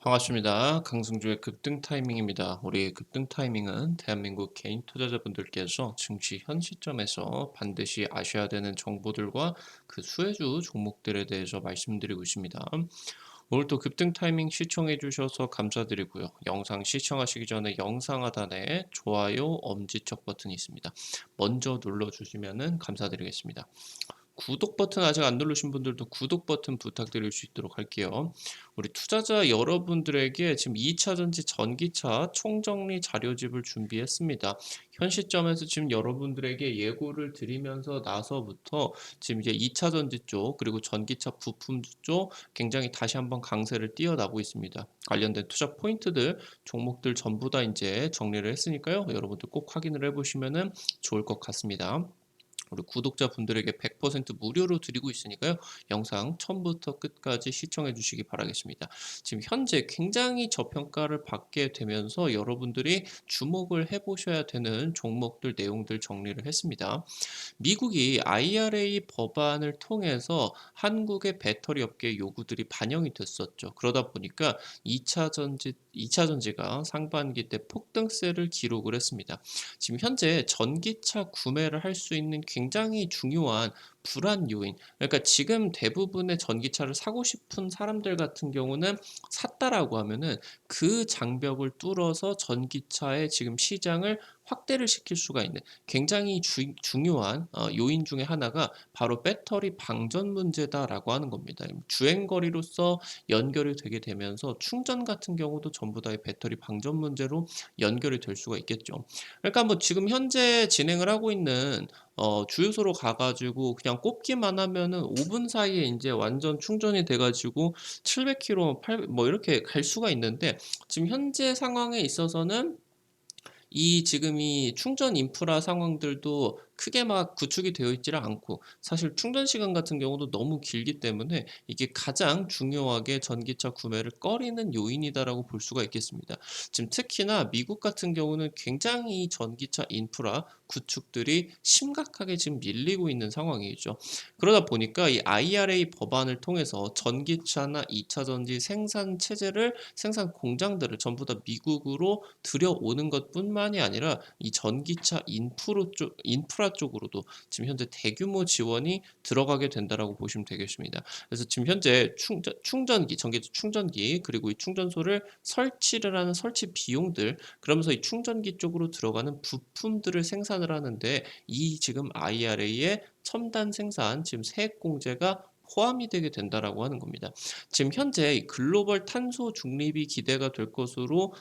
반갑습니다. 강승주의 급등 타이밍입니다. 우리 급등 타이밍은 대한민국 개인 투자자분들께서 증시 현 시점에서 반드시 아셔야 되는 정보들과 그 수혜주 종목들에 대해서 말씀드리고 있습니다. 오늘 또 급등 타이밍 시청해 주셔서 감사드리고요. 영상 시청하시기 전에 영상 하단에 좋아요, 엄지척 버튼이 있습니다. 먼저 눌러주시면 감사드리겠습니다. 구독 버튼 아직 안 누르신 분들도 구독 버튼 부탁드릴 수 있도록 할게요. 우리 투자자 여러분들에게 지금 2차전지 전기차 총정리 자료집을 준비했습니다. 현 시점에서 지금 여러분들에게 예고를 드리면서 나서부터 지금 이제 2차전지 쪽 그리고 전기차 부품 쪽 굉장히 다시 한번 강세를 띄어나고 있습니다. 관련된 투자 포인트들, 종목들 전부 다 이제 정리를 했으니까요. 여러분들 꼭 확인을 해보시면 좋을 것 같습니다. 우리 구독자분들에게 100% 무료로 드리고 있으니까요. 영상 처음부터 끝까지 시청해 주시기 바라겠습니다. 지금 현재 굉장히 저평가를 받게 되면서 여러분들이 주목을 해보셔야 되는 종목들 내용들 정리를 했습니다. 미국이 IRA 법안을 통해서 한국의 배터리 업계 요구들이 반영이 됐었죠. 그러다 보니까 2차 전지가 상반기 때 폭등세를 기록을 했습니다. 지금 현재 전기차 구매를 할 수 있는 굉장히 중요한 불안 요인. 그러니까 지금 대부분의 전기차를 사고 싶은 사람들 같은 경우는 샀다라고 하면은 그 장벽을 뚫어서 전기차의 지금 시장을 확대를 시킬 수가 있는 굉장히 중요한 요인 중에 하나가 바로 배터리 방전 문제다라고 하는 겁니다. 주행거리로서 연결이 되게 되면서 충전 같은 경우도 전부 다의 배터리 방전 문제로 연결이 될 수가 있겠죠. 그러니까 뭐 지금 현재 진행을 하고 있는 주유소로 가가지고 그냥 꼽기만 하면은 5분 사이에 이제 완전 충전이 돼가지고 700km, 800, 뭐 이렇게 갈 수가 있는데 지금 현재 상황에 있어서는 이 지금 이 충전 인프라 상황들도 크게 막 구축이 되어 있지를 않고 사실 충전 시간 같은 경우도 너무 길기 때문에 이게 가장 중요하게 전기차 구매를 꺼리는 요인이다라고 볼 수가 있겠습니다. 지금 특히나 미국 같은 경우는 굉장히 전기차 인프라 구축들이 심각하게 지금 밀리고 있는 상황이죠. 그러다 보니까 이 IRA 법안을 통해서 전기차나 2차 전지 생산 체제를 생산 공장들을 전부 다 미국으로 들여오는 것뿐만이 아니라 이 전기차 인프라 쪽으로도 지금 현재 대규모 지원이 들어가게 된다라고 보시면 되겠습니다. 그래서 지금 현재 충전기, 전기차 충전기 그리고 이 충전소를 설치를 하는 설치 비용들 그러면서 이 충전기 쪽으로 들어가는 부품들을 생산을 하는데 이 지금 IRA의 첨단 생산 지금 세액 공제가 포함이 되게 된다라고 하는 겁니다. 지금 현재 글로벌 탄소 중립이 기대가 될 것으로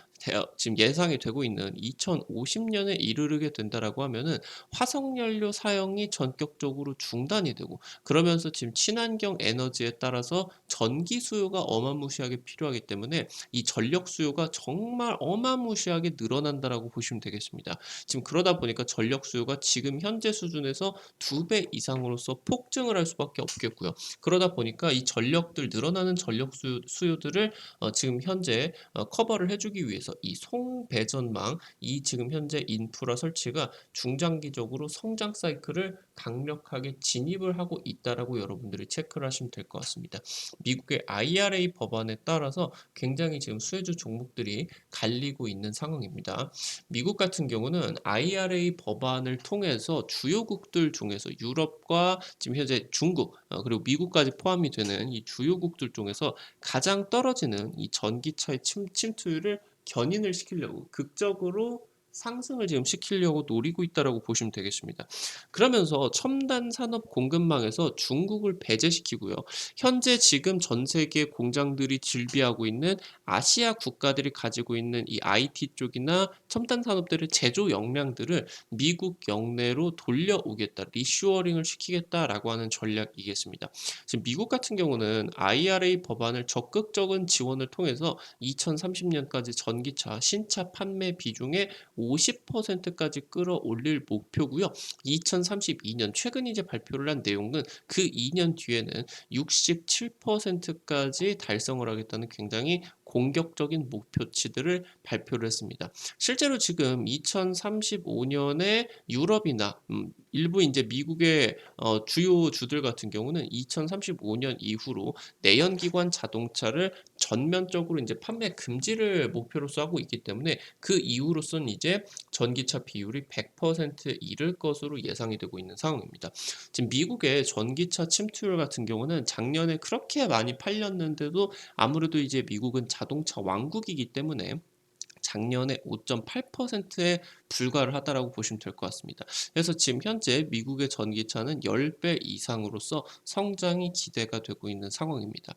지금 예상이 되고 있는 2050년에 이르게 된다라고 하면은 화석 연료 사용이 전격적으로 중단이 되고 그러면서 지금 친환경 에너지에 따라서 전기 수요가 어마무시하게 필요하기 때문에 이 전력 수요가 정말 어마무시하게 늘어난다라고 보시면 되겠습니다. 지금 그러다 보니까 전력 수요가 지금 현재 수준에서 2배 이상으로서 폭증을 할 수밖에 없겠고요. 그러다 보니까 이 전력들 늘어나는 전력 수요들을 지금 현재 커버를 해주기 위해서 이 송배전망 이 지금 현재 인프라 설치가 중장기적으로 성장 사이클을 강력하게 진입을 하고 있다라고 여러분들이 체크를 하시면 될 것 같습니다. 미국의 IRA 법안에 따라서 굉장히 지금 수혜주 종목들이 갈리고 있는 상황입니다. 미국 같은 경우는 IRA 법안을 통해서 주요국들 중에서 유럽과 지금 현재 중국 그리고 미국까지 포함이 되는 이 주요국들 중에서 가장 떨어지는 이 전기차의 침투율을 견인을 시키려고 극적으로 상승을 지금 시키려고 노리고 있다라고 보시면 되겠습니다. 그러면서 첨단 산업 공급망에서 중국을 배제시키고요. 현재 지금 전 세계 공장들이 질비하고 있는 아시아 국가들이 가지고 있는 이 IT 쪽이나 첨단 산업들의 제조 역량들을 미국 영내로 돌려오겠다, 리슈어링을 시키겠다라고 하는 전략이겠습니다. 지금 미국 같은 경우는 IRA 법안을 적극적인 지원을 통해서 2030년까지 전기차 신차 판매 비중의 50%까지 끌어올릴 목표고요. 2032년 최근 이제 발표를 한 내용은 그 2년 뒤에는 67%까지 달성을 하겠다는 굉장히 공격적인 목표치들을 발표를 했습니다. 실제로 지금 2035년에 유럽이나 일부 이제 미국의 주요 주들 같은 경우는 2035년 이후로 내연기관 자동차를 전면적으로 이제 판매 금지를 목표로서 하고 있기 때문에 그 이후로선 이제 전기차 비율이 100% 이를 것으로 예상이 되고 있는 상황입니다. 지금 미국의 전기차 침투율 같은 경우는 작년에 그렇게 많이 팔렸는데도 아무래도 이제 미국은 자동차 왕국이기 때문에 작년에 5.8%에 불과를 하다라고 보시면 될 것 같습니다. 그래서 지금 현재 미국의 전기차는 10배 이상으로서 성장이 기대가 되고 있는 상황입니다.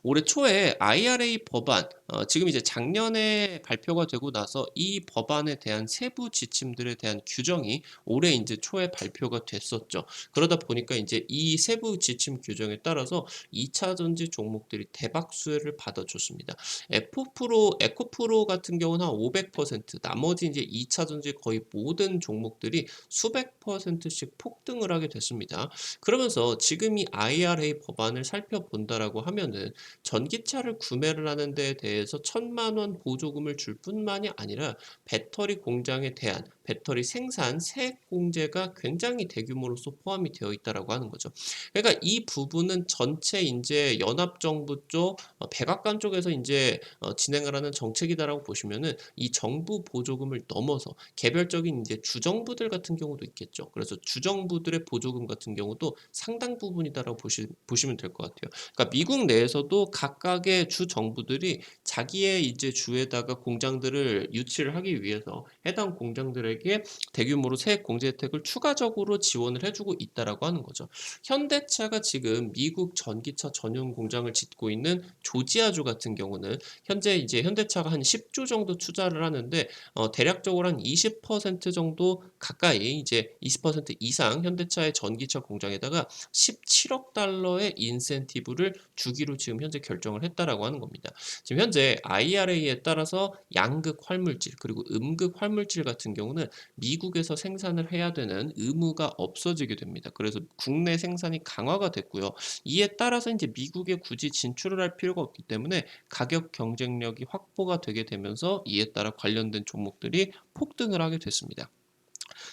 올해 초에 IRA 법안, 지금 이제 작년에 발표가 되고 나서 이 법안에 대한 세부 지침들에 대한 규정이 올해 이제 초에 발표가 됐었죠. 그러다 보니까 이제 이 세부 지침 규정에 따라서 2차 전지 종목들이 대박 수혜를 받아줬습니다. 에코프로 같은 경우는 한 500%, 나머지 이제 2차 전지 거의 모든 종목들이 수백 %씩 폭등을 하게 됐습니다. 그러면서 지금 이 IRA 법안을 살펴본다라고 하면은 전기차를 구매를 하는 데 대해서 1,000만 원 보조금을 줄 뿐만이 아니라 배터리 공장에 대한 배터리 생산 세액 공제가 굉장히 대규모로서 포함이 되어 있다라고 하는 거죠. 그러니까 이 부분은 전체 이제 연합정부 쪽 백악관 쪽에서 이제 진행을 하는 정책이다라고 보시면은 이 정부 보조금을 넘어서 개별적인 이제 주정부들 같은 경우도 있겠죠. 그래서 주정부들의 보조금 같은 경우도 상당 부분이다라고 보시면 될 것 같아요. 그러니까 미국 내에서도 각각의 주 정부들이 자기의 이제 주에다가 공장들을 유치를 하기 위해서 해당 공장들에게 대규모로 세액 공제 혜택을 추가적으로 지원을 해주고 있다라고 하는 거죠. 현대차가 지금 미국 전기차 전용 공장을 짓고 있는 조지아주 같은 경우는 현재 이제 현대차가 한 10조 정도 투자를 하는데 대략적으로 한 20% 정도 가까이 이제 20% 이상 현대차의 전기차 공장에다가 17억 달러의 인센티브를 주기로 지금 현재 결정을 했다라고 하는 겁니다. 지금 현재 IRA에 따라서 양극 활물질 그리고 음극 활물질 같은 경우는 미국에서 생산을 해야 되는 의무가 없어지게 됩니다. 그래서 국내 생산이 강화가 됐고요. 이에 따라서 이제 미국에 굳이 진출을 할 필요가 없기 때문에 가격 경쟁력이 확보가 되게 되면서 이에 따라 관련된 종목들이 폭등을 하게 됐습니다.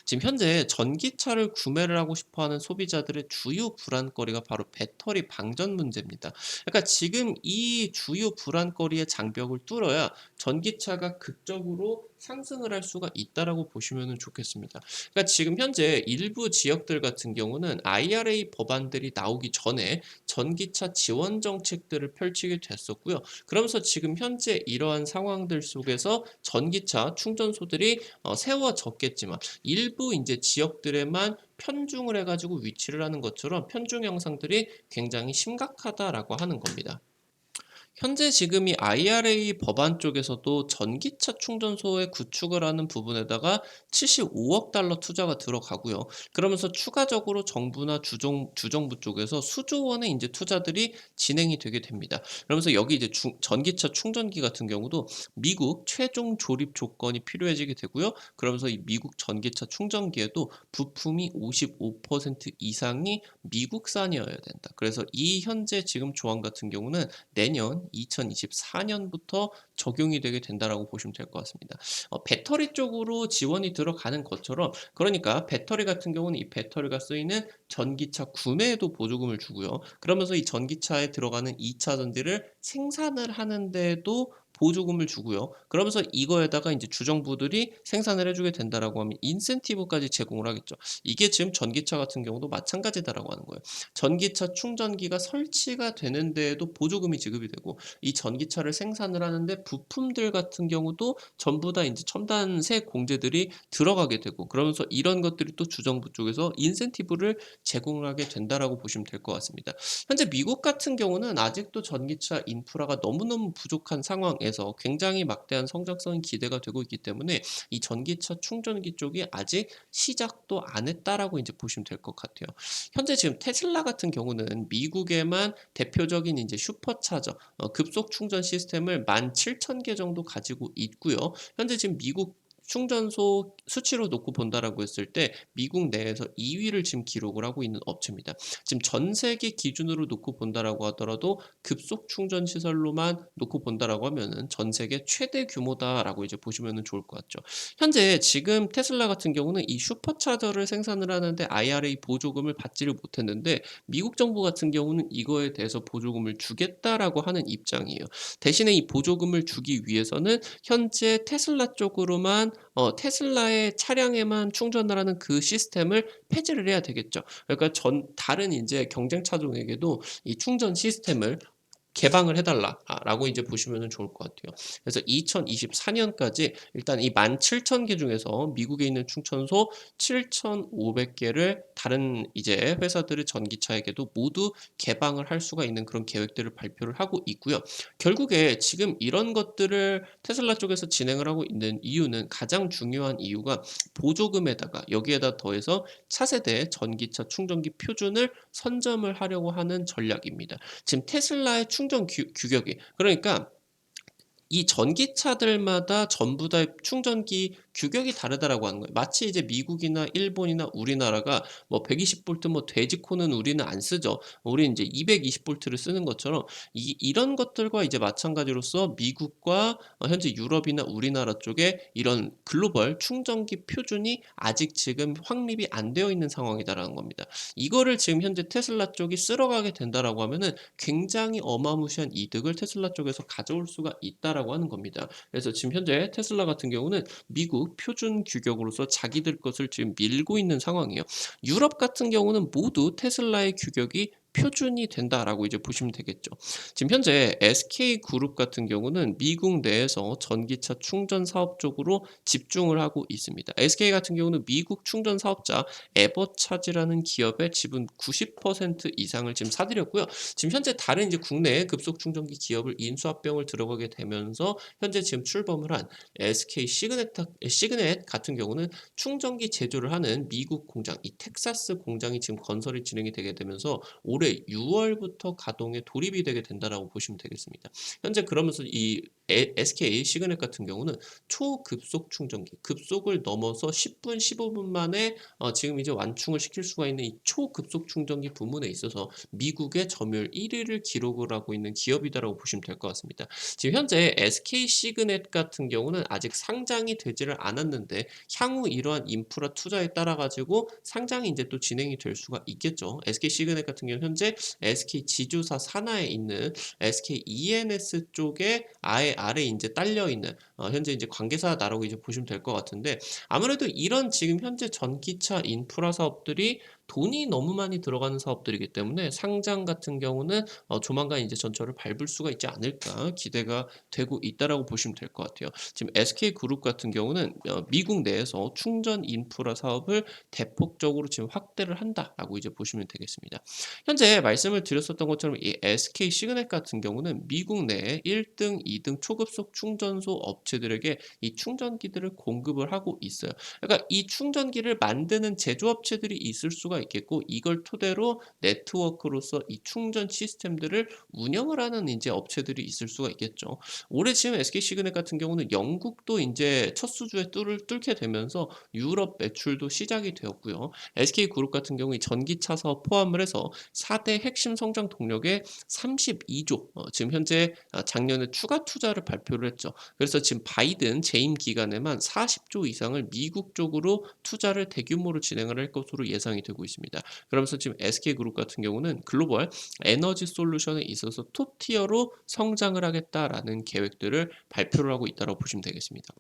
지금 현재 전기차를 구매를 하고 싶어하는 소비자들의 주요 불안거리가 바로 배터리 방전 문제입니다. 그러니까 지금 이 주요 불안거리의 장벽을 뚫어야 전기차가 극적으로 상승을 할 수가 있다라고 보시면 좋겠습니다. 그러니까 지금 현재 일부 지역들 같은 경우는 IRA 법안들이 나오기 전에 전기차 지원 정책들을 펼치게 됐었고요. 그러면서 지금 현재 이러한 상황들 속에서 전기차 충전소들이 세워졌겠지만 일부 이제 지역들에만 편중을 해가지고 위치를 하는 것처럼 편중 현상들이 굉장히 심각하다라고 하는 겁니다. 현재 지금 이 IRA 법안 쪽에서도 전기차 충전소의 구축을 하는 부분에다가 75억 달러 투자가 들어가고요. 그러면서 추가적으로 정부나 주정부 쪽에서 수조 원의 이제 투자들이 진행이 되게 됩니다. 그러면서 여기 이제 전기차 충전기 같은 경우도 미국 최종 조립 조건이 필요해지게 되고요. 그러면서 이 미국 전기차 충전기에도 부품이 55% 이상이 미국산이어야 된다. 그래서 이 현재 지금 조항 같은 경우는 내년 2024년부터 적용이 되게 된다라고 보시면 될 것 같습니다. 배터리 쪽으로 지원이 들어가는 것처럼 그러니까 배터리 같은 경우는 이 배터리가 쓰이는 전기차 구매에도 보조금을 주고요. 그러면서 이 전기차에 들어가는 2차 전지를 생산을 하는 데에도 보조금을 주고요. 그러면서 이거에다가 이제 주정부들이 생산을 해주게 된다라고 하면 인센티브까지 제공을 하겠죠. 이게 지금 전기차 같은 경우도 마찬가지다라고 하는 거예요. 전기차 충전기가 설치가 되는 데에도 보조금이 지급이 되고 이 전기차를 생산을 하는데 부품들 같은 경우도 전부 다 이제 첨단 세액 공제들이 들어가게 되고 그러면서 이런 것들이 또 주정부 쪽에서 인센티브를 제공을 하게 된다라고 보시면 될 것 같습니다. 현재 미국 같은 경우는 아직도 전기차 인프라가 너무너무 부족한 상황에서 굉장히 막대한 성장성이 기대가 되고 있기 때문에 이 전기차 충전기 쪽이 아직 시작도 안 했다라고 이제 보시면 될 것 같아요. 현재 지금 테슬라 같은 경우는 미국에만 대표적인 이제 슈퍼차저 급속 충전 시스템을 17,000개 정도 가지고 있고요. 현재 지금 미국 충전소 수치로 놓고 본다라고 했을 때 미국 내에서 2 위를 지금 기록을 하고 있는 업체입니다. 지금 전 세계 기준으로 놓고 본다라고 하더라도 급속 충전 시설로만 놓고 본다라고 하면은 전 세계 최대 규모다라고 이제 보시면은 좋을 것 같죠. 현재 지금 테슬라 같은 경우는 이 슈퍼차저를 생산을 하는데 IRA 보조금을 받지를 못했는데 미국 정부 같은 경우는 이거에 대해서 보조금을 주겠다라고 하는 입장이에요. 대신에 이 보조금을 주기 위해서는 현재 테슬라 쪽으로만 테슬라의 차량에만 충전을 하는 그 시스템을 폐지를 해야 되겠죠. 그러니까 다른 인제 경쟁 차종에게도 이 충전 시스템을 개방을 해 달라라고 이제 보시면은 좋을 것 같아요. 그래서 2024 년까지 일단 이 17,000개 중에서 미국에 있는 충전소 7,500 개를 다른 이제 회사들의 전기차에게도 모두 개방을 할 수가 있는 그런 계획들을 발표를 하고 있고요. 결국에 지금 이런 것들을 테슬라 쪽에서 진행을 하고 있는 이유는 가장 중요한 이유가 보조금에다가 여기에다 더해서 차세대 전기차 충전기 표준을 선점을 하려고 하는 전략입니다. 지금 테슬라의 충전 규격이 그러니까 이 전기차들마다 전부 다 충전기 규격이 다르다라고 하는 거예요. 마치 이제 미국이나 일본이나 우리나라가 뭐 120 볼트 뭐 돼지코는 우리는 안 쓰죠. 우리는 이제 220 볼트를 쓰는 것처럼 이런 것들과 이제 마찬가지로서 미국과 현재 유럽이나 우리나라 쪽에 이런 글로벌 충전기 표준이 아직 지금 확립이 안 되어 있는 상황이다라는 겁니다. 이거를 지금 현재 테슬라 쪽이 쓸어가게 된다라고 하면은 굉장히 어마무시한 이득을 테슬라 쪽에서 가져올 수가 있다라고 하는 겁니다. 그래서 지금 현재 테슬라 같은 경우는 미국 표준 규격으로서 자기들 것을 지금 밀고 있는 상황이에요. 유럽 같은 경우는 모두 테슬라의 규격이 표준이 된다라고 이제 보시면 되겠죠. 지금 현재 SK그룹 같은 경우는 미국 내에서 전기차 충전 사업 쪽으로 집중을 하고 있습니다. SK 같은 경우는 미국 충전 사업자 에버차지라는 기업의 지분 90% 이상을 지금 사들였고요. 지금 현재 다른 이제 국내 급속 충전기 기업을 인수합병을 들어가게 되면서 현재 지금 출범을 한 SK 시그넷 같은 경우는 충전기 제조를 하는 미국 공장, 이 텍사스 공장이 지금 건설이 진행이 되게 되면서 올해 6월부터 가동에 돌입이 되게 된다라고 보시면 되겠습니다. 현재 그러면서 이 SK 시그넷 같은 경우는 초급속 충전기, 급속을 넘어서 10분, 15분 만에 지금 이제 완충을 시킬 수가 있는 이 초급속 충전기 부문에 있어서 미국의 점유율 1위를 기록을 하고 있는 기업이다라고 보시면 될 것 같습니다. 지금 현재 SK 시그넷 같은 경우는 아직 상장이 되지를 않았는데 향후 이러한 인프라 투자에 따라 가지고 상장이 이제 또 진행이 될 수가 있겠죠. SK 시그넷 같은 경우는 현재 SK 지주사 산하에 있는 SK ENS 쪽에 아래 이제 딸려 있는 현재 이제 관계사다라고 이제 보시면 될 것 같은데 아무래도 이런 지금 현재 전기차 인프라 사업들이 돈이 너무 많이 들어가는 사업들이기 때문에 상장 같은 경우는 조만간 이제 전철을 밟을 수가 있지 않을까 기대가 되고 있다라고 보시면 될 것 같아요. 지금 SK그룹 같은 경우는 미국 내에서 충전 인프라 사업을 대폭적으로 지금 확대를 한다라고 이제 보시면 되겠습니다. 현재 말씀을 드렸었던 것처럼 이 SK 시그넷 같은 경우는 미국 내에 1등, 2등 초급속 충전소 업체들에게 이 충전기들을 공급을 하고 있어요. 그러니까 이 충전기를 만드는 제조업체들이 있을 수가 있겠고 이걸 토대로 네트워크로서 이 충전 시스템들을 운영을 하는 이제 업체들이 있을 수가 있겠죠. 올해 지금 SK 시그넷 같은 경우는 영국도 이제 첫 수주에 뚫게 되면서 유럽 매출도 시작이 되었고요. SK그룹 같은 경우 이 전기차 사업 포함을 해서 4대 핵심 성장 동력의 32조 지금 현재 작년에 추가 투자를 발표를 했죠. 그래서 지금 바이든 재임 기간에만 40조 이상을 미국 쪽으로 투자를 대규모로 진행을 할 것으로 예상이 되고 있습니다. 그러면서 지금 SK그룹 같은 경우는 글로벌 에너지 솔루션에 있어서 톱 티어로 성장을 하겠다라는 계획들을 발표를 하고 있다고 보시면 되겠습니다.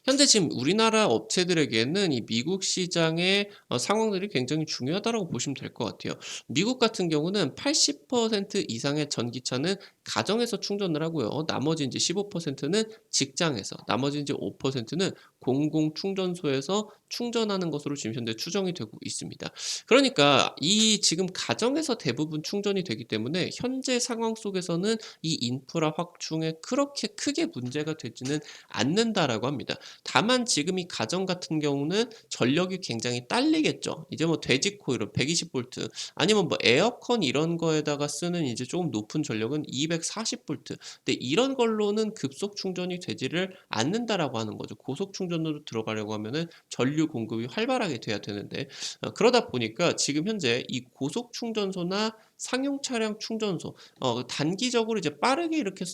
현재 지금 우리나라 업체들에게는 이 미국 시장의 상황들이 굉장히 중요하다라고 보시면 될 것 같아요. 미국 같은 경우는 80% 이상의 전기차는 가정에서 충전을 하고요. 나머지 이제 15%는 직장에서, 나머지 이제 5%는 공공 충전소에서 충전하는 것으로 지금 현재 추정이 되고 있습니다. 그러니까 이 지금 가정에서 대부분 충전이 되기 때문에 현재 상황 속에서는 이 인프라 확충에 그렇게 크게 문제가 되지는 않는다라고 합니다. 다만 지금 이 가정 같은 경우는 전력이 굉장히 딸리겠죠. 이제 뭐 돼지코일은 120 볼트 아니면 뭐 에어컨 이런 거에다가 쓰는 이제 조금 높은 전력은 200 240V. 근데 이런 걸로는 급속 충전이 되지를 않는다라고 하는 거죠. 고속 충전으로 들어가려고 하면은 전류 공급이 활발하게 돼야 되는데 그러다 보니까 지금 현재 이 고속 충전소나 상용 차량 충전소 단기적으로 이제 빠르게 이렇게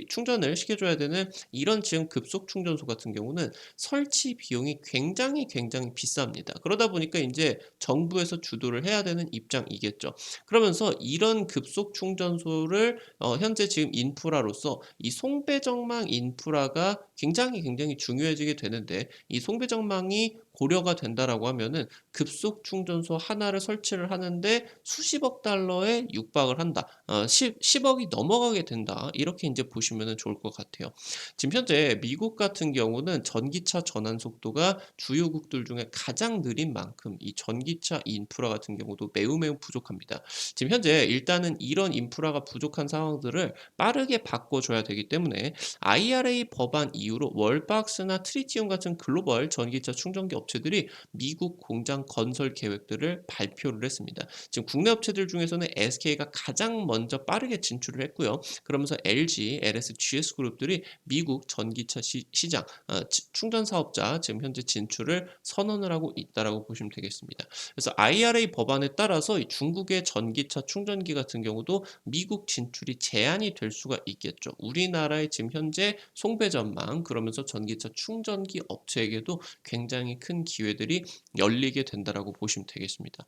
충전을 시켜줘야 되는 이런 지금 급속 충전소 같은 경우는 설치 비용이 굉장히 비쌉니다. 그러다 보니까 인제 정부에서 주도를 해야 되는 입장이겠죠. 그러면서 이런 급속 충전소를 현재 지금 인프라로서 이 송배전망 인프라가 굉장히 중요해지게 되는데 이 송배전망이 고려가 된다라고 하면은 급속 충전소 하나를 설치를 하는데 수십억 달러에 육박을 한다. 10억이 넘어가게 된다. 이렇게 인제 보시면은 좋을 것 같아요. 지금 현재 미국 같은 경우는 전기차 전환 속도가 주요국들 중에 가장 느린 만큼 이 전기차 인프라 같은 경우도 매우 부족합니다. 지금 현재 일단은 이런 인프라가 부족한 상황들을 빠르게 바꿔줘야 되기 때문에 IRA 법안 이후로 월박스나 트리티움 같은 글로벌 전기차 충전기 업체들이 미국 공장 건설 계획들을 발표를 했습니다. 지금 국내 업체들 중에서는 SK가 가장 먼저 빠르게 진출을 했고요. 그러면서 LG, LS, GS 그룹들이 미국 전기차 시장 충전 사업자 지금 현재 진출을 선언을 하고 있다라고 보시면 되겠습니다. 그래서 IRA 법안에 따라서 이 중국의 전기차 충전기 같은 경우도 미국 진출이 제한이 될 수가 있겠죠. 우리나라의 지금 현재 송배전망 그러면서 전기차 충전기 업체에게도 굉장히 큰 기회들이 열리게 된다라고 보시면 되겠습니다.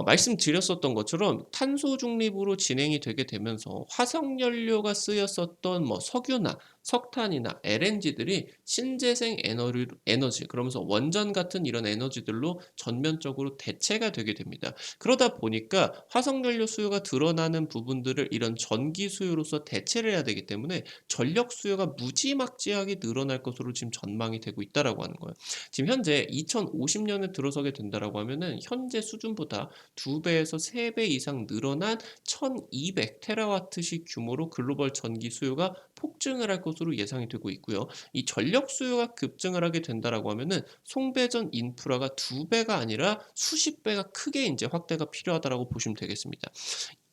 말씀드렸었던 것처럼 탄소 중립으로 진행이 되게 되면서 화석 연료가 쓰였었던 뭐 석유나 석탄이나 LNG들이 신재생 에너지 그러면서 원전 같은 이런 에너지들로 전면적으로 대체가 되게 됩니다. 그러다 보니까 화석 연료 수요가 드러나는 부분들을 이런 전기 수요로서 대체를 해야 되기 때문에 전력 수요가 무지막지하게 늘어날 것으로 지금 전망이 되고 있다라고 하는 거예요. 지금 현재 2050년에 들어서게 된다라고 하면은 현재 수준보다 2배에서 3배 이상 늘어난 1200 테라와트시 규모로 글로벌 전기 수요가 폭증을 할 것으로 예상이 되고 있고요. 이 전력 수요가 급증을 하게 된다라고 하면은 송배전 인프라가 2배가 아니라 수십 배가 크게 이제 확대가 필요하다라고 보시면 되겠습니다.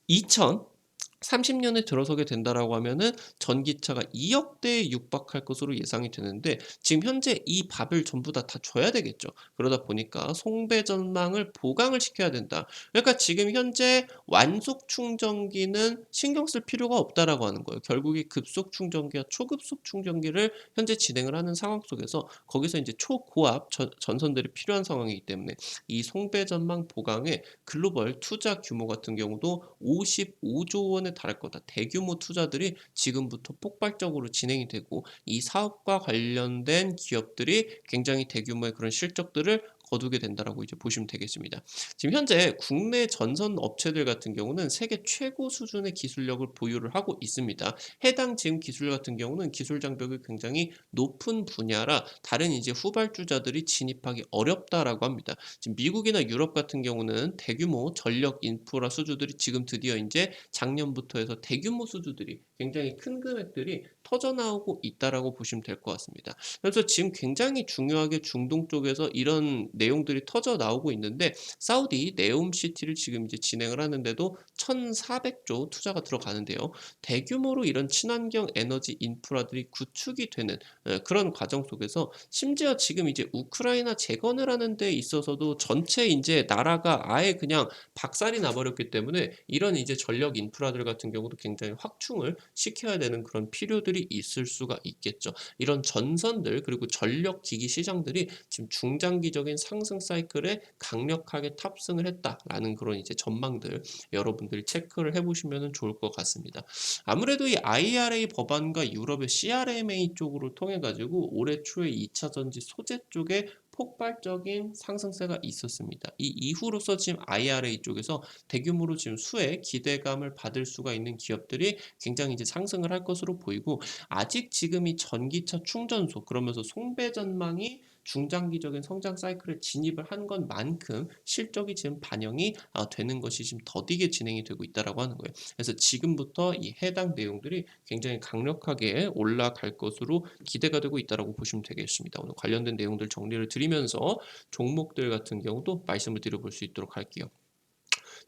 2030년에 들어서게 된다라고 하면은 전기차가 2억 대에 육박할 것으로 예상이 되는데 지금 현재 이 밥을 전부 다 줘야 되겠죠. 그러다 보니까 송배전망을 보강을 시켜야 된다. 그러니까 지금 현재 완속 충전기는 신경 쓸 필요가 없다라고 하는 거예요. 결국에 급속 충전기와 초급속 충전기를 현재 진행을 하는 상황 속에서 거기서 이제 초고압 전선들이 필요한 상황이기 때문에 이 송배전망 보강에 글로벌 투자 규모 같은 경우도 55조 원에 달할 거다. 대규모 투자들이 지금부터 폭발적으로 진행이 되고 이 사업과 관련된 기업들이 굉장히 대규모의 그런 실적들을 거두게 된다라고 이제 보시면 되겠습니다. 지금 현재 국내 전선 업체들 같은 경우는 세계 최고 수준의 기술력을 보유를 하고 있습니다. 해당 지금 기술 같은 경우는 기술 장벽이 굉장히 높은 분야라 다른 이제 후발주자들이 진입하기 어렵다라고 합니다. 지금 미국이나 유럽 같은 경우는 대규모 전력 인프라 수주들이 지금 드디어 이제 작년부터 해서 대규모 수주들이 굉장히 큰 금액들이 터져 나오고 있다라고 보시면 될 것 같습니다. 그래서 지금 굉장히 중요하게 중동 쪽에서 이런 내용들이 터져 나오고 있는데 사우디 네옴시티를 지금 이제 진행을 하는데도 1,400조 투자가 들어가는데요. 대규모로 이런 친환경 에너지 인프라들이 구축이 되는 그런 과정 속에서 심지어 지금 이제 우크라이나 재건을 하는 데 있어서도 전체 이제 나라가 아예 그냥 박살이 나버렸기 때문에 이런 이제 전력 인프라들 같은 경우도 굉장히 확충을 시켜야 되는 그런 필요들이 있을 수가 있겠죠. 이런 전선들 그리고 전력 기기 시장들이 지금 중장기적인 상승 사이클에 강력하게 탑승을 했다라는 그런 이제 전망들 여러분들이 체크를 해보시면 좋을 것 같습니다. 아무래도 이 IRA 법안과 유럽의 CRMA 쪽으로 통해 가지고 올해 초에 2차 전지 소재 쪽에 폭발적인 상승세가 있었습니다. 이 이후로서 지금 IRA 쪽에서 대규모로 지금 수혜 기대감을 받을 수가 있는 기업들이 굉장히 이제 상승을 할 것으로 보이고 아직 지금 이 전기차 충전소 그러면서 송배 전망이 중장기적인 성장 사이클에 진입을 한 것만큼 실적이 지금 반영이 되는 것이 지금 더디게 진행이 되고 있다라고 하는 거예요. 그래서 지금부터 이 해당 내용들이 굉장히 강력하게 올라갈 것으로 기대가 되고 있다라고 보시면 되겠습니다. 오늘 관련된 내용들 정리를 드리면서 종목들 같은 경우도 말씀을 드려볼 수 있도록 할게요.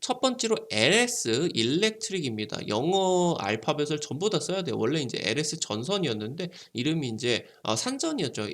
첫 번째로 LS 일렉트릭입니다. 영어 알파벳을 전부 다 써야 돼요. 원래 인제 LS 전선이었는데 이름이 인제 산전이었죠.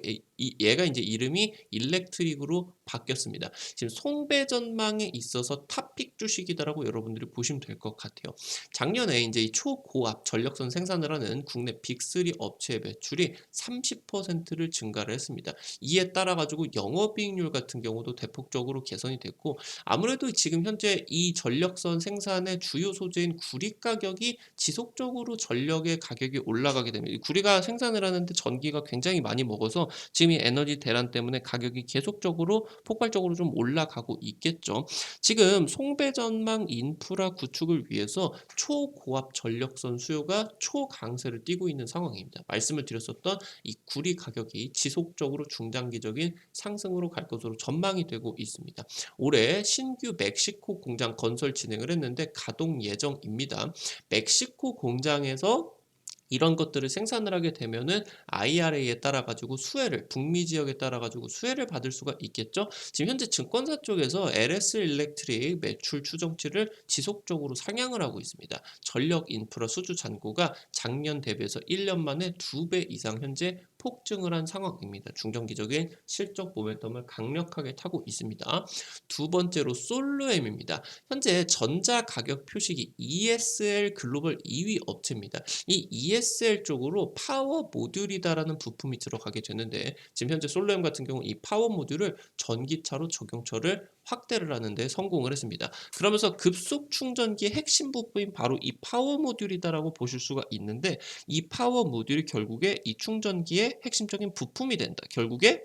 얘가 인제 이름이 일렉트릭으로 바뀌었습니다. 지금 송배 전망에 있어서 탑픽 주식이다라고 여러분들이 보시면 될 것 같아요. 작년에 인제 이 초고압 전력선 생산을 하는 국내 빅3 업체의 매출이 30%를 증가를 했습니다. 이에 따라 가지고 영업이익률 같은 경우도 대폭적으로 개선이 됐고, 아무래도 지금 현재 이 전력선 생산의 주요 소재인 구리 가격이 지속적으로 전력의 가격이 올라가게 됩니다. 이 구리가 생산을 하는데 전기가 굉장히 많이 먹어서 지금 이 에너지 대란 때문에 가격이 계속적으로 폭발적으로 좀 올라가고 있겠죠. 지금 송배전망 인프라 구축을 위해서 초고압 전력선 수요가 초강세를 띠고 있는 상황입니다. 말씀을 드렸었던 이 구리 가격이 지속적으로 중장기적인 상승으로 갈 것으로 전망이 되고 있습니다. 올해 신규 멕시코 공장 건설 진행을 했는데 가동 예정입니다. 멕시코 공장에서 이런 것들을 생산을 하게 되면은 IRA에 따라 가지고 수혜를, 북미 지역에 따라 가지고 수혜를 받을 수가 있겠죠. 지금 현재 증권사 쪽에서 LS 일렉트릭 매출 추정치를 지속적으로 상향을 하고 있습니다. 전력 인프라 수주 잔고가 작년 대비해서 1년 만에 2배 이상 현재 폭증을 한 상황입니다. 중장기적인 실적 모멘텀을 강력하게 타고 있습니다. 두 번째로 솔루엠입니다. 현재 전자 가격 표식이 ESL 글로벌 2위 업체입니다. 이 ESL 쪽으로 파워 모듈이다라는 부품이 들어가게 되는데, 지금 현재 솔루엠 같은 경우 이 파워 모듈을 전기차로 적용처를 확대를 하는 데 성공을 했습니다. 그러면서 급속 충전기의 핵심 부품인 바로 이 파워 모듈이다라고 보실 수가 있는데, 이 파워 모듈이 결국에 이 충전기의 핵심적인 부품이 된다. 결국에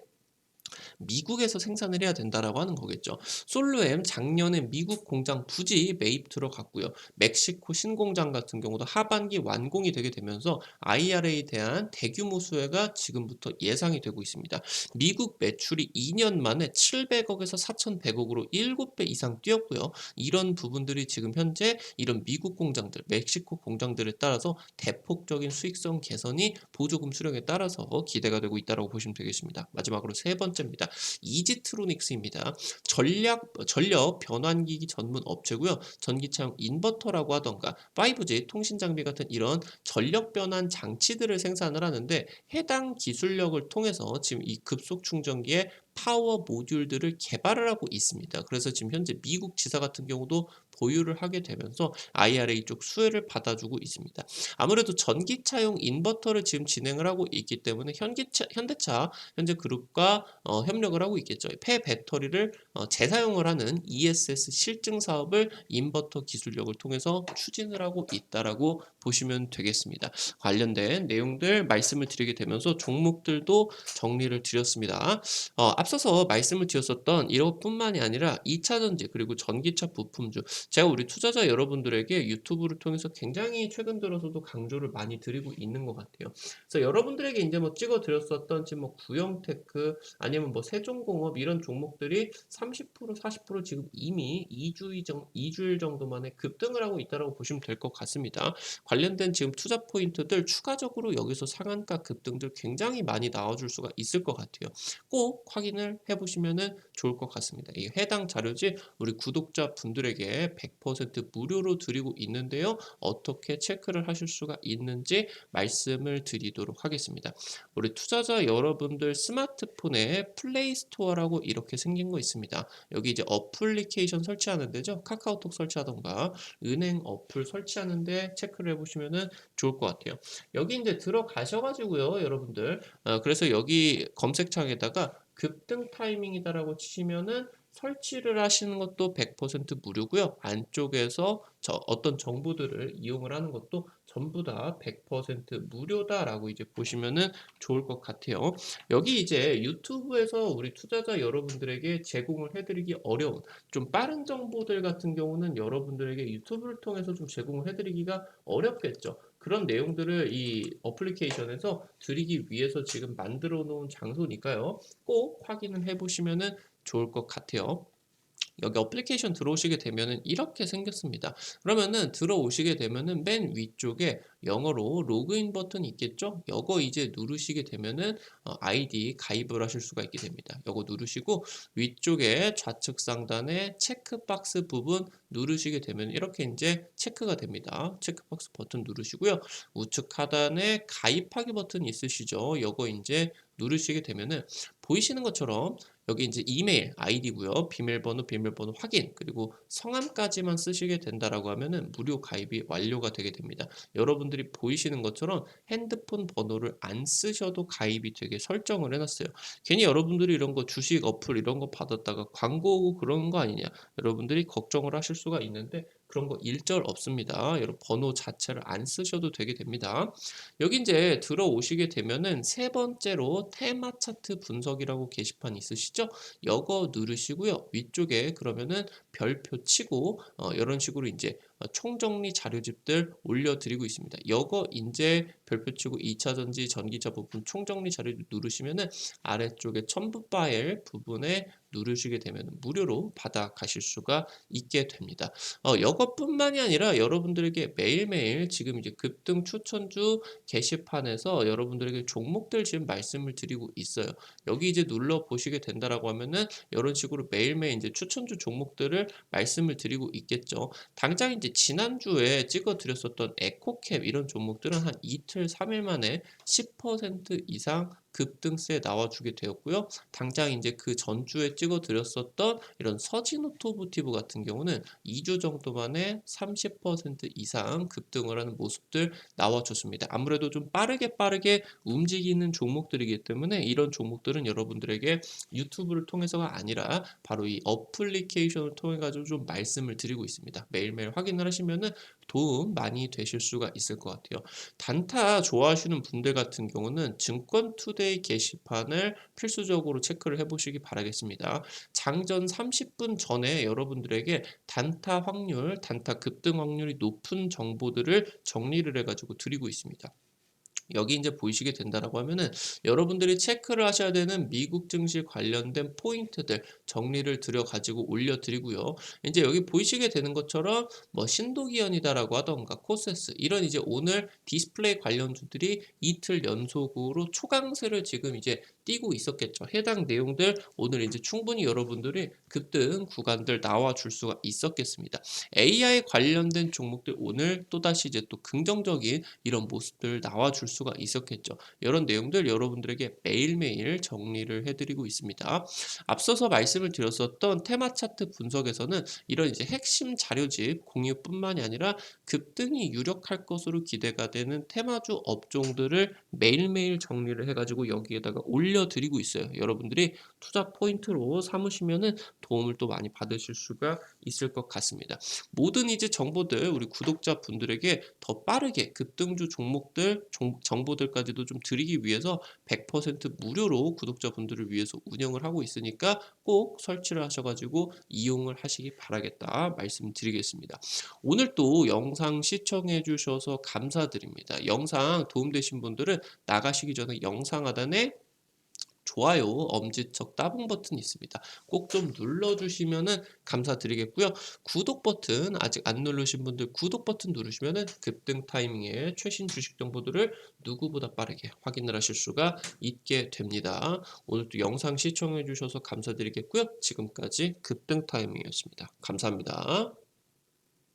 미국에서 생산을 해야 된다라고 하는 거겠죠. 솔루엠 작년에 미국 공장 부지 매입 들어갔고요. 멕시코 신공장 같은 경우도 하반기 완공이 되게 되면서 IRA에 대한 대규모 수혜가 지금부터 예상이 되고 있습니다. 미국 매출이 2년 만에 700억에서 4,100억으로 7배 이상 뛰었고요. 이런 부분들이 지금 현재 이런 미국 공장들, 멕시코 공장들에 따라서 대폭적인 수익성 개선이 보조금 수령에 따라서 기대가 되고 있다고 보시면 되겠습니다. 마지막으로 세 번째입니다. 이지트로닉스입니다. 전력 변환기기 전문 업체고요. 전기차용 인버터라고 하던가 5G 통신 장비 같은 이런 전력 변환 장치들을 생산을 하는데, 해당 기술력을 통해서 지금 이 급속 충전기의 파워 모듈들을 개발을 하고 있습니다. 그래서 지금 현재 미국 지사 같은 경우도 보유를 하게 되면서 IRA 쪽 수혜를 받아주고 있습니다. 아무래도 전기차용 인버터를 지금 진행을 하고 있기 때문에 현대차 현재 그룹과 협력을 하고 있겠죠. 폐배터리를 재사용을 하는 ESS 실증 사업을 인버터 기술력을 통해서 추진을 하고 있다라고 보시면 되겠습니다. 관련된 내용들 말씀을 드리게 되면서 종목들도 정리를 드렸습니다. 앞서서 말씀을 드렸었던 이것뿐만이 아니라 2차 전지 그리고 전기차 부품주, 제가 우리 투자자 여러분들에게 유튜브를 통해서 굉장히 최근 들어서도 강조를 많이 드리고 있는 것 같아요. 그래서 여러분들에게 이제 뭐 찍어 드렸었던 지금 뭐 구형테크 아니면 뭐 세종공업 이런 종목들이 30% 40% 지금 이미 2주일 정도 만에 급등을 하고 있다고 보시면 될 것 같습니다. 관련된 지금 투자 포인트들 추가적으로 여기서 상한가 급등들 굉장히 많이 나와줄 수가 있을 것 같아요. 꼭 확인을 해보시면 좋을 것 같습니다. 이 해당 자료지 우리 구독자 분들에게 100% 무료로 드리고 있는데요. 어떻게 체크를 하실 수가 있는지 말씀을 드리도록 하겠습니다. 우리 투자자 여러분들 스마트폰에 플레이스토어라고 이렇게 생긴 거 있습니다. 여기 이제 어플리케이션 설치하는 데죠. 카카오톡 설치하던가 은행 어플 설치하는데 체크를 해보시면 좋을 것 같아요. 여기 이제 들어가셔가지고요, 여러분들. 그래서 여기 검색창에다가 급등 타이밍이다라고 치시면은 설치를 하시는 것도 100% 무료고요. 안쪽에서 어떤 정보들을 이용을 하는 것도 전부 다 100% 무료다라고 이제 보시면은 좋을 것 같아요. 여기 이제 유튜브에서 우리 투자자 여러분들에게 제공을 해드리기 어려운 좀 빠른 정보들 같은 경우는 여러분들에게 유튜브를 통해서 좀 제공을 해드리기가 어렵겠죠. 그런 내용들을 이 어플리케이션에서 드리기 위해서 지금 만들어 놓은 장소니까요. 꼭 확인을 해보시면은 좋을 것 같아요. 여기 어플리케이션 들어오시게 되면은 이렇게 생겼습니다. 그러면은 들어오시게 되면은 맨 위쪽에 영어로 로그인 버튼이 있겠죠? 요거 이제 누르시게 되면은 아이디 가입을 하실 수가 있게 됩니다. 요거 누르시고 위쪽에 좌측 상단에 체크박스 부분 누르시게 되면 이렇게 이제 체크가 됩니다. 체크박스 버튼 누르시고요. 우측 하단에 가입하기 버튼이 있으시죠? 요거 이제 누르시게 되면은 보이시는 것처럼 여기 이제 이메일 아이디고요. 비밀번호 확인 그리고 성함까지만 쓰시게 된다라고 하면은 무료 가입이 완료가 되게 됩니다. 여러분들이 보이시는 것처럼 핸드폰 번호를 안 쓰셔도 가입이 되게 설정을 해놨어요. 괜히 여러분들이 이런 거 주식 어플 이런 거 받았다가 광고 오고 그런 거 아니냐 여러분들이 걱정을 하실 수가 있는데 그런 거 일절 없습니다. 여러분 번호 자체를 안 쓰셔도 되게 됩니다. 여기 이제 들어오시게 되면은 세 번째로 테마 차트 분석이라고 게시판 있으시죠? 요거 누르시고요. 위쪽에 그러면은 별표 치고 이런 식으로 이제 총정리 자료집들 올려드리고 있습니다. 요거 이제 별표 치고 2차 전지 전기차 부분 총정리 자료 누르시면은 아래쪽에 첨부 파일 부분에 누르시게 되면 무료로 받아가실 수가 있게 됩니다. 요것뿐만이 아니라 여러분들에게 매일매일 지금 이제 급등 추천주 게시판에서 여러분들에게 종목들 지금 말씀을 드리고 있어요. 여기 이제 눌러 보시게 된다라고 하면은 이런 식으로 매일매일 이제 추천주 종목들을 말씀을 드리고 있겠죠. 당장 이제 지난주에 찍어 드렸었던 에코캡 이런 종목들은 한 이틀, 3일 만에 10% 이상 급등세 나와주게 되었고요. 당장 이제 그 전주에 찍어 드렸었던 이런 서진 오토모티브 같은 경우는 2주 정도 만에 30% 이상 급등을 하는 모습들 나와줬습니다. 아무래도 좀 빠르게 움직이는 종목들이기 때문에 이런 종목들은 여러분들에게 유튜브를 통해서가 아니라 바로 이 어플리케이션을 통해 가지고 좀 말씀을 드리고 있습니다. 매일매일 확인을 하시면은 도움 많이 되실 수가 있을 것 같아요. 단타 좋아하시는 분들 같은 경우는 증권투데이 게시판을 필수적으로 체크를 해보시기 바라겠습니다. 장전 30분 전에 여러분들에게 단타 확률, 단타 급등 확률이 높은 정보들을 정리를 해가지고 드리고 있습니다. 여기 이제 보이시게 된다라고 하면은 여러분들이 체크를 하셔야 되는 미국 증시 관련된 포인트들 정리를 드려 가지고 올려드리고요. 이제 여기 보이시게 되는 것처럼 뭐 신도기현이다라고 하던가 코세스 이런 이제 오늘 디스플레이 관련주들이 이틀 연속으로 초강세를 지금 이제 띄고 있었겠죠. 해당 내용들 오늘 이제 충분히 여러분들이 급등 구간들 나와 줄 수가 있었겠습니다. AI 관련된 종목들 오늘 또다시 이제 또 긍정적인 이런 모습들 나와 줄 수가 있었겠죠. 이런 내용들 여러분들에게 매일매일 정리를 해드리고 있습니다. 앞서서 말씀을 드렸었던 테마 차트 분석에서는 이런 이제 핵심 자료집 공유뿐만이 아니라 급등이 유력할 것으로 기대가 되는 테마주 업종들을 매일매일 정리를 해가지고 여기에다가 올려드리고 있어요. 여러분들이 투자 포인트로 삼으시면은 도움을 또 많이 받으실 수가 있을 것 같습니다. 모든 이제 정보들 우리 구독자분들에게 더 빠르게 급등주 종목들 정보들까지도 좀 드리기 위해서 100% 무료로 구독자분들을 위해서 운영을 하고 있으니까 꼭 설치를 하셔가지고 이용을 하시기 바라겠다 말씀드리겠습니다. 오늘 또 영상 시청해 주셔서 감사드립니다. 영상 도움되신 분들은 나가시기 전에 영상 하단에 좋아요, 엄지척 따봉 버튼이 있습니다. 꼭 좀 눌러주시면은 감사드리겠고요. 구독 버튼 아직 안 누르신 분들 구독 버튼 누르시면은 급등 타이밍에 최신 주식 정보들을 누구보다 빠르게 확인을 하실 수가 있게 됩니다. 오늘도 영상 시청해 주셔서 감사드리겠고요. 지금까지 급등 타이밍이었습니다. 감사합니다.